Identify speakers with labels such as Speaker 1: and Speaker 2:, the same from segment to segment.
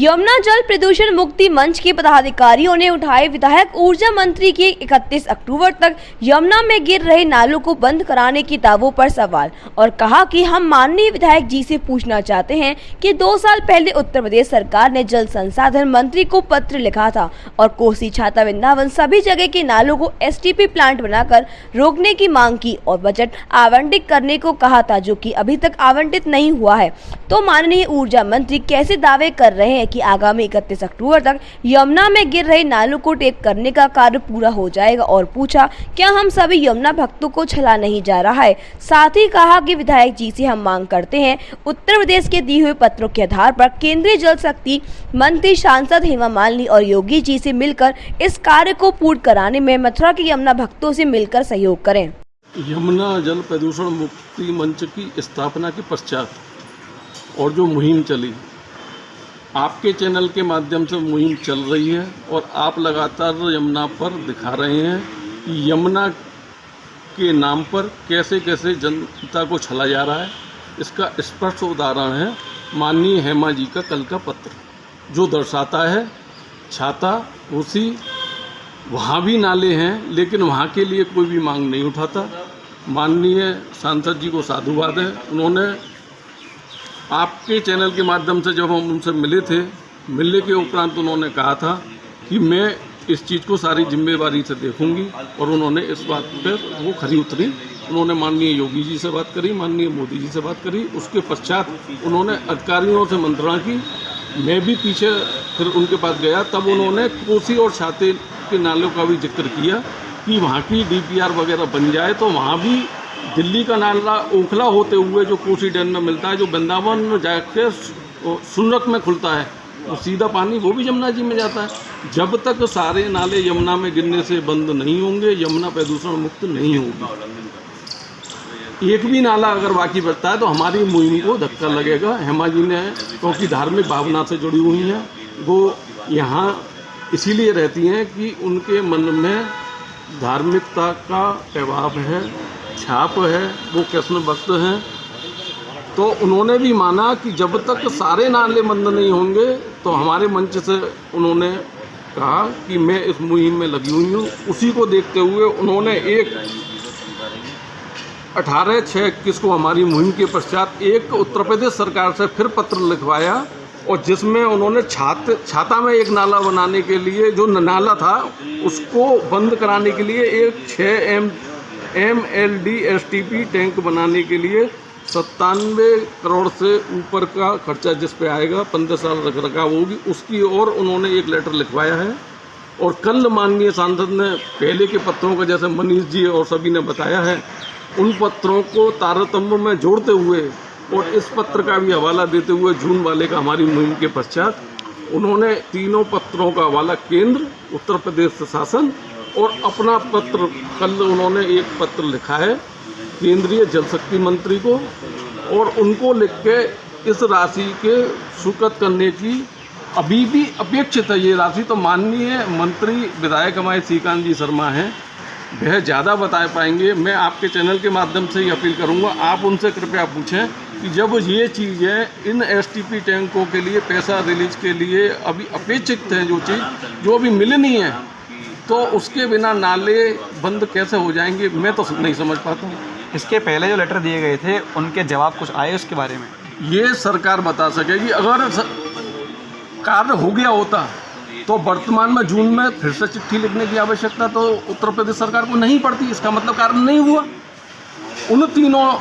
Speaker 1: यमुना जल प्रदूषण मुक्ति मंच के पदाधिकारियों ने उठाए विधायक ऊर्जा मंत्री के 31 अक्टूबर तक यमुना में गिर रहे नालों को बंद कराने के दावों पर सवाल और कहा कि हम माननीय विधायक जी से पूछना चाहते हैं कि 2 साल पहले उत्तर प्रदेश सरकार ने जल संसाधन मंत्री को पत्र लिखा था और कोसी, छाता, वृंदावन सभी जगह के नालों को एसटीपी प्लांट बनाकर रोकने की मांग की और बजट आवंटित करने को कहा था, जो कि अभी तक आवंटित नहीं हुआ है। तो माननीय ऊर्जा मंत्री कैसे दावे कर रहे हैं कि आगामी 31 अक्टूबर तक यमुना में गिर रहे नालों को टेप करने का कार्य पूरा हो जाएगा और पूछा क्या हम सभी यमुना भक्तों को छला नहीं जा रहा है। साथ ही कहा कि विधायक जी से हम मांग करते हैं उत्तर प्रदेश के दिए हुए पत्रों के आधार पर केंद्रीय जल शक्ति मंत्री सांसद हेमा मालिनी और योगी जी से मिलकर इस कार्य को पूर्ण कराने में मथुरा के यमुना भक्तों से मिलकर सहयोग करें।
Speaker 2: यमुना जल प्रदूषण मुक्ति मंच की स्थापना के पश्चात और जो मुहिम चली, आपके चैनल के माध्यम से मुहिम चल रही है और आप लगातार यमुना पर दिखा रहे हैं कि यमुना के नाम पर कैसे कैसे जनता को छला जा रहा है। इसका स्पष्ट उदाहरण है माननीय हेमा जी का कल का पत्र, जो दर्शाता है छाता, कोसी वहाँ भी नाले हैं लेकिन वहाँ के लिए कोई भी मांग नहीं उठाता। माननीय सांसद जी को साधुवाद है, उन्होंने आपके चैनल के माध्यम से जब हम उनसे मिले थे, मिलने के उपरांत उन्होंने कहा था कि मैं इस चीज़ को सारी जिम्मेवारी से देखूंगी और उन्होंने इस बात पर वो खरी उतरी। उन्होंने माननीय योगी जी से बात करी, माननीय मोदी जी से बात करी। उसके पश्चात उन्होंने अधिकारियों से मंत्रणा की। मैं भी पीछे फिर उनके पास गया, तब उन्होंने कोसी और छाते के नालों का भी जिक्र किया कि वहाँ की डीपीआर वगैरह बन जाए तो वहाँ भी दिल्ली का नाला ओखला होते हुए जो कोसी डैम में मिलता है, जो वृंदावन में जाके सुनक में खुलता है, वो सीधा पानी वो भी यमुना जी में जाता है। जब तक सारे नाले यमुना में गिरने से बंद नहीं होंगे, यमुना प्रदूषण मुक्त नहीं होगी। एक भी नाला अगर बाकी बचता है तो हमारी मुहिम को धक्का लगेगा। हेमा जी ने, क्योंकि धार्मिक भावना से जुड़ी हुई हैं, वो यहाँ इसीलिए रहती हैं कि उनके मन में धार्मिकता का प्रभाव है, छाप है, वो कृष्ण भक्त हैं। तो उन्होंने भी माना कि जब तक सारे नाले बंद नहीं होंगे तो हमारे मंच से उन्होंने कहा कि मैं इस मुहिम में लगी हुई हूँ। उसी को देखते हुए उन्होंने 18/6/21 को हमारी मुहिम के पश्चात एक उत्तर प्रदेश सरकार से फिर पत्र लिखवाया और जिसमें उन्होंने छाता में एक नाला बनाने के लिए, जो नाला था उसको बंद कराने के लिए एक 6 MLD STP टैंक बनाने के लिए 97 करोड़ से ऊपर का खर्चा जिस पे आएगा, 15 साल रखरखाव होगी, उसकी ओर उन्होंने एक लेटर लिखवाया है। और कल माननीय सांसद ने पहले के पत्रों को, जैसे मनीष जी और सभी ने बताया है, उन पत्रों को तारतम्य में जोड़ते हुए और इस पत्र का भी हवाला देते हुए जून वाले का हमारी मुहिम के पश्चात उन्होंने तीनों पत्रों का हवाला केंद्र, उत्तर प्रदेश शासन और अपना पत्र, कल उन्होंने एक पत्र लिखा है केंद्रीय जल शक्ति मंत्री को और उनको लिख के इस राशि के स्वीकृत करने की अभी भी अपेक्षित है ये राशि। तो माननीय मंत्री विधायक हमारे श्रीकांत जी शर्मा हैं, वह ज़्यादा बता पाएंगे। मैं आपके चैनल के माध्यम से ही अपील करूंगा, आप उनसे कृपया पूछें कि जब ये चीज़ें इन STP टैंकों के लिए पैसा रिलीज के लिए अभी अपेक्षित हैं, जो चीज़ जो अभी मिलनी है, तो उसके बिना नाले बंद कैसे हो जाएंगे, मैं तो नहीं समझ पाता हूँ।
Speaker 3: इसके पहले जो लेटर दिए गए थे उनके जवाब कुछ आए उसके बारे में?
Speaker 2: ये सरकार बता सकेगी। अगर कार्य हो गया होता तो वर्तमान में जून में फिर से चिट्ठी लिखने की आवश्यकता तो उत्तर प्रदेश सरकार को नहीं पड़ती। इसका मतलब कार्य नहीं हुआ। उन तीनों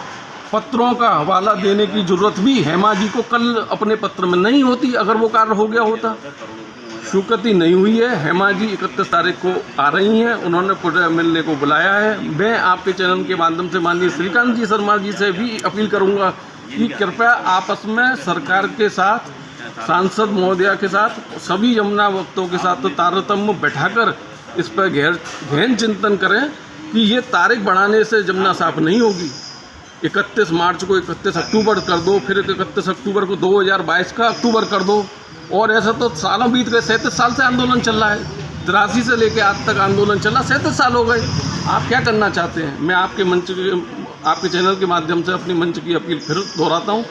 Speaker 2: पत्रों का हवाला देने की जरूरत भी हेमा जी को कल अपने पत्र में नहीं होती अगर वो कार्य हो गया होता। स्वीकृति नहीं हुई है। हेमा जी 31 तारीख को आ रही हैं, उन्होंने पुनः मिलने को बुलाया है। मैं आपके चैनल के माध्यम से माननीय श्रीकांत जी शर्मा जी से भी अपील करूंगा कि कृपया आपस में सरकार के साथ, सांसद महोदया के साथ, सभी यमुना भक्तों के साथ तो तारतम्य बैठाकर इस पर गहन चिंतन करें कि ये तारीख बढ़ाने से यमुना साफ नहीं होगी। 31 मार्च को 31 अक्टूबर कर दो, फिर 31 अक्टूबर को 2022 का अक्टूबर कर दो। और ऐसा तो सालों बीत गए, 37 साल से आंदोलन चल रहा है, 83 से लेकर आज तक आंदोलन चला, 37 साल हो गए। आप क्या करना चाहते हैं? मैं आपके चैनल के माध्यम से अपनी मंच की अपील फिर दोहराता हूँ।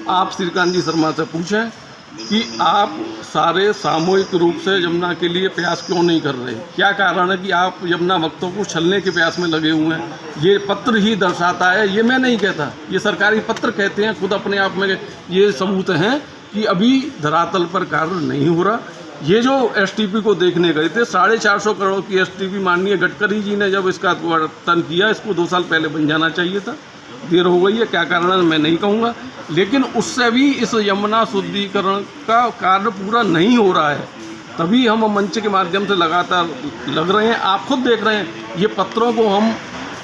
Speaker 2: आप श्रीकांत जी शर्मा से पूछें कि आप सारे सामूहिक रूप से यमुना के लिए प्रयास क्यों नहीं कर रहे? क्या कारण है कि आप यमुना भक्तों को छलने के प्रयास में लगे हुए हैं? ये पत्र ही दर्शाता है, ये मैं नहीं कहता, ये सरकारी पत्र कहते हैं, खुद अपने आप में ये सबूत हैं कि अभी धरातल पर कार्य नहीं हो रहा। ये जो एसटीपी को देखने गए थे, 450 करोड़ की एसटीपी माननीय गडकरी जी ने जब इसका उद्घाटन किया, इसको 2 साल पहले बन जाना चाहिए था। देर हो गई है, क्या कारण है मैं नहीं कहूँगा, लेकिन उससे भी इस यमुना शुद्धिकरण का कार्य पूरा नहीं हो रहा है। तभी हम मंच के माध्यम से लगातार लग रहे हैं। आप खुद देख रहे हैं ये पत्रों को, हम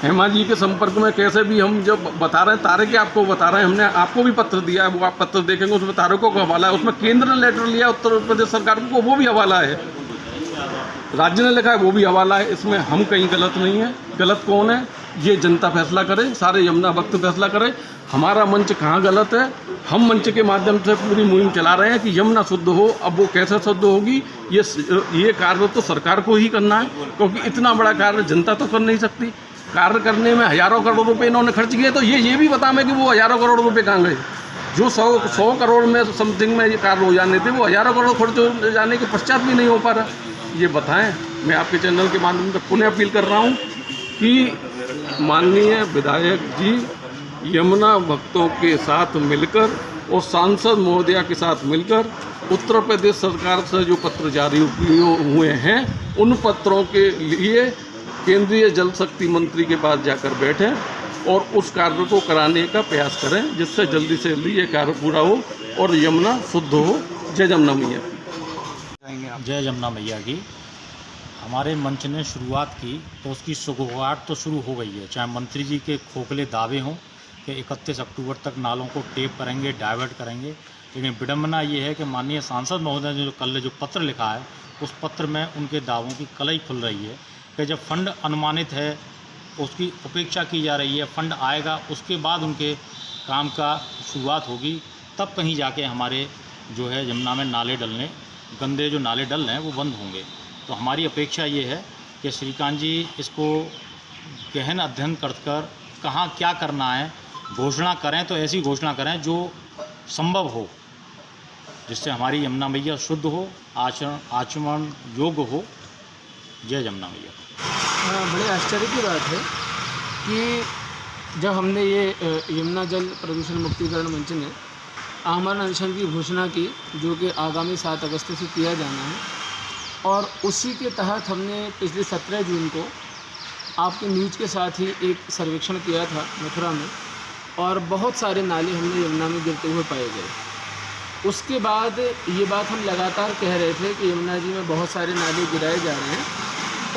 Speaker 2: हेमा जी के संपर्क में कैसे भी हम जब बता रहे हैं, तारिक आपको बता रहे हैं, हमने आपको भी पत्र दिया है, वो आप पत्र देखेंगे, उसमें तारिकों का हवाला है, उसमें केंद्र ने लेटर लिया उत्तर प्रदेश सरकार को, वो भी हवाला है, राज्य ने लिखा है, वो भी हवाला है। इसमें हम कहीं गलत नहीं है। गलत कौन है? ये जनता फैसला करे, सारे यमुना भक्त फैसला करे, हमारा मंच कहाँ गलत है। हम मंच के माध्यम से पूरी मुहिम चला रहे हैं कि यमुना शुद्ध हो। अब वो कैसे शुद्ध होगी, ये कार्य तो सरकार को ही करना है, क्योंकि इतना बड़ा कार्य जनता तो कर नहीं सकती। कार्य करने में हज़ारों करोड़ रुपए इन्होंने खर्च किए, तो ये भी बता मैं कि वो हज़ारों करोड़ रुपए कहाँ गए? जो 100 करोड़ में समथिंग में ये कार्य हो जाने थे, वो हज़ारों करोड़ खर्च हो जाने के पश्चात भी नहीं हो पा रहा। ये बताएं। मैं आपके चैनल के माध्यम से पुनः अपील कर रहा हूँ कि माननीय विधायक जी यमुना भक्तों के साथ मिलकर और सांसद महोदया के साथ मिलकर उत्तर प्रदेश सरकार से जो पत्र जारी हुए हैं, उन पत्रों के लिए केंद्रीय जल शक्ति मंत्री के पास जाकर बैठें और उस कार्य को कराने का प्रयास करें, जिससे जल्दी से जल्दी ये कार्य पूरा हो और यमुना शुद्ध हो। जय यमुना मैया।
Speaker 4: जय यमुना मैया की। हमारे मंच ने शुरुआत की तो उसकी शुरुआत तो शुरू हो गई है, चाहे मंत्री जी के खोखले दावे हों कि 31 अक्टूबर तक नालों को टेप करेंगे, डाइवर्ट करेंगे, लेकिन विडम्बना ये है कि माननीय सांसद महोदय ने जो कल जो पत्र लिखा है, उस पत्र में उनके दावों की कलई खुल रही है कि जब फंड अनुमानित है उसकी उपेक्षा की जा रही है, फंड आएगा उसके बाद उनके काम का शुरुआत होगी, तब कहीं जाके हमारे जो है यमुना में नाले डलने, गंदे जो नाले डल रहे हैं वो बंद होंगे। तो हमारी अपेक्षा ये है कि श्रीकांत जी इसको गहन अध्ययन कर कहाँ क्या करना है घोषणा करें, तो ऐसी घोषणा करें जो संभव हो, जिससे हमारी यमुना मैया शुद्ध हो, आचमन योग्य हो। जय यमुना मैया।
Speaker 5: बड़े आश्चर्य की बात है कि जब हमने ये यमुना जल प्रदूषण मुक्तिकरण मंच ने आमरण अनशन की घोषणा की, जो कि आगामी 7 अगस्त से किया जाना है, और उसी के तहत हमने पिछले 17 जून को आपके न्यूज़ के साथ ही एक सर्वेक्षण किया था मथुरा में, और बहुत सारे नाले हमने यमुना में गिरते हुए पाए गए। उसके बाद ये बात हम लगातार कह रहे थे कि यमुना जी में बहुत सारे नाले गिराए जा रहे हैं,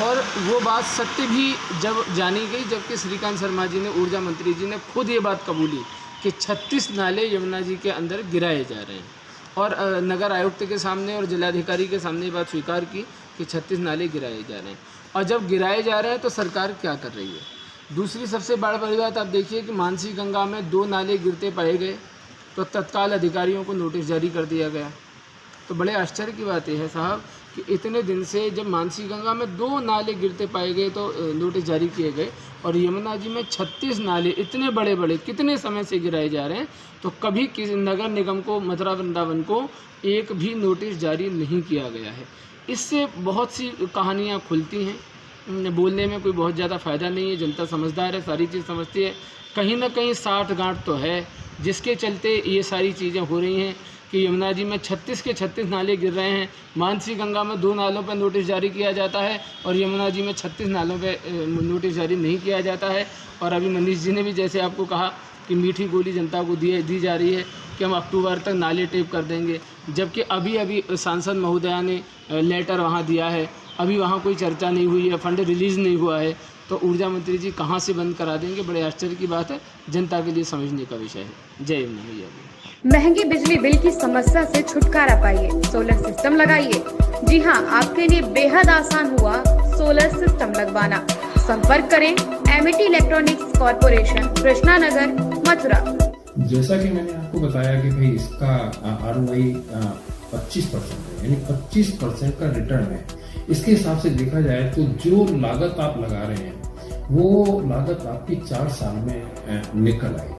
Speaker 5: और वो बात सत्य भी जब जानी गई, जबकि श्रीकांत शर्मा जी ने, ऊर्जा मंत्री जी ने खुद ये बात कबूली कि 36 नाले यमुना जी के अंदर गिराए जा रहे हैं, और नगर आयुक्त के सामने और जिलाधिकारी के सामने ये बात स्वीकार की कि 36 नाले गिराए जा रहे हैं। और जब गिराए जा रहे हैं तो सरकार क्या कर रही है? दूसरी सबसे बड़ी बात आप देखिए कि मानसी गंगा में 2 नाले गिरते पाए गए तो तत्काल अधिकारियों को नोटिस जारी कर दिया गया। तो बड़े आश्चर्य की बात यह है साहब कि इतने दिन से जब मानसी गंगा में 2 नाले गिरते पाए गए तो नोटिस जारी किए गए, और यमुना जी में 36 नाले इतने बड़े बड़े कितने समय से गिराए जा रहे हैं, तो कभी किसी नगर निगम को, मथुरा वृंदावन को एक भी नोटिस जारी नहीं किया गया है। इससे बहुत सी कहानियाँ खुलती हैं, बोलने में कोई बहुत ज़्यादा फ़ायदा नहीं है। जनता समझदार है, सारी चीज़ समझती है। कहीं ना कहीं साठ गांठ तो है, जिसके चलते ये सारी चीज़ें हो रही हैं कि यमुना जी में 36 के 36 नाले गिर रहे हैं। मानसी गंगा में 2 नालों पर नोटिस जारी किया जाता है और यमुना जी में 36 नालों पे नोटिस जारी नहीं किया जाता है। और अभी मनीष जी ने भी जैसे आपको कहा कि मीठी गोली जनता को दी जा रही है कि हम अक्टूबर तक नाले टेप कर देंगे, जबकि अभी सांसद महोदया ने लेटर वहाँ दिया है, अभी वहाँ कोई चर्चा नहीं हुई है, फंड रिलीज़ नहीं हुआ है, तो ऊर्जा मंत्री जी कहाँ से बंद करा देंगे? बड़े आश्चर्य की बात है, जनता के लिए समझने का विषय है। जय यमुना मैया।
Speaker 6: महंगी बिजली बिल की समस्या से छुटकारा पाइए, सोलर सिस्टम लगाइए। जी हां, आपके लिए बेहद आसान हुआ सोलर सिस्टम लगवाना। संपर्क करें Amity electronics corporation, Krishna Nagar, Mathura.
Speaker 7: जैसा कि मैंने आपको बताया कि भाई इसका ROI 25% है, यानी 25% का रिटर्न है। इसके हिसाब से देखा जाए तो जो लागत आप लगा रहे हैं वो लागत आपकी 4 साल में निकल आएगी।